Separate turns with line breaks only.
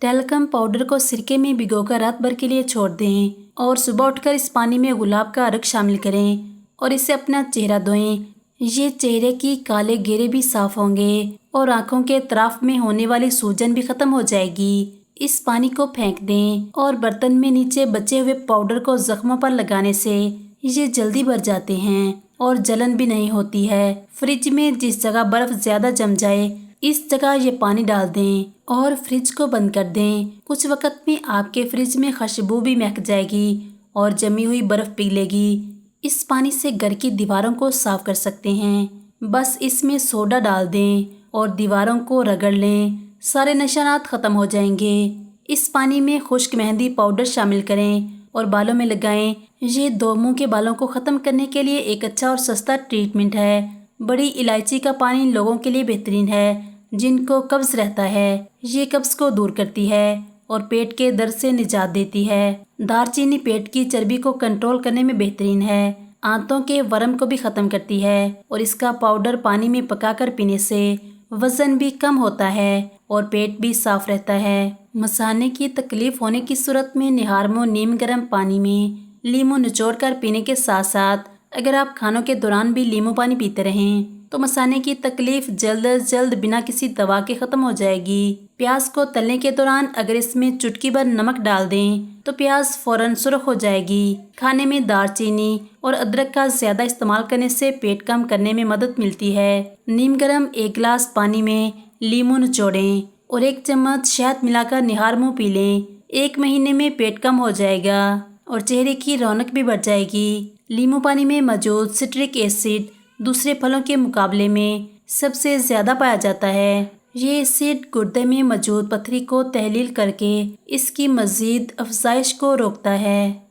Talcum powder को सिरके में भिगोकर रात भर के लिए छोड़ दें और सुबह उठकर इस पानी में गुलाब का अर्क शामिल करें और इससे अपना चेहरा धोएं। ये चेहरे की काले घेरे भी साफ होंगे और आंखों के तरफ में होने वाली सूजन भी खत्म हो जाएगी। इस पानी को फेंक दें और बर्तन में नीचे बचे हुए पाउडर को जख्मों पर लगाने से ये जल्दी भर जाते हैं और जलन भी नहीं होती है। फ्रिज में जिस जगह बर्फ ज्यादा जम जाए इस जगह ये पानी डाल दें और फ्रिज को बंद कर दें। कुछ वक्त में आपके फ्रिज में खुशबू भी महक जाएगी और जमी हुई बर्फ पिघलेगी। इस पानी से घर की दीवारों को साफ कर सकते हैं। बस इसमें सोडा डाल दें और दीवारों को रगड़ लें, सारे निशानात खत्म हो जाएंगे। इस पानी में खुश्क मेहंदी पाउडर शामिल करें और बालों में लगाएं। ये दो मुंह के बालों को खत्म करने के लिए एक अच्छा और सस्ता ट्रीटमेंट है। बड़ी इलायची का पानी लोगों के लिए बेहतरीन है जिनको कब्ज रहता है। ये कब्ज को दूर करती है और पेट के दर्द से निजात देती है। दालचीनी पेट की चर्बी को कंट्रोल करने में बेहतरीन है। आंतों के वर्म को भी खत्म करती है और इसका पाउडर पानी में पकाकर पीने से वजन भी कम होता है और पेट भी साफ रहता है। मसाने की तकलीफ होने की सूरत में निहारमो नीम गर्म पानी में लीमू निचोड़ कर पीने के साथ साथ अगर आप खानों के दौरान भी लीमू पानी पीते रहें तो मसाने की तकलीफ जल्द अज जल्द बिना किसी दवा के खत्म हो जाएगी। प्याज को तलने के दौरान अगर इसमें चुटकी भर नमक डाल दें तो प्याज फौरन सुर्ख हो जाएगी। खाने में दालचीनी और अदरक का ज्यादा इस्तेमाल करने से पेट कम करने में मदद मिलती है। नीम गर्म 1 गिलास पानी में लीमू निचोड़ें और 1 चम्मच शहद मिलाकर निहार मुँह पी लें। 1 महीने में पेट कम हो जाएगा और चेहरे की रौनक भी बढ़ जाएगी। लीमू पानी में मौजूद सिट्रिक एसिड दूसरे फलों के मुकाबले में सबसे ज्यादा पाया जाता है। ये एसिड गुर्दे में मौजूद पथरी को तहलील करके इसकी मजीद अफजाइश को रोकता है।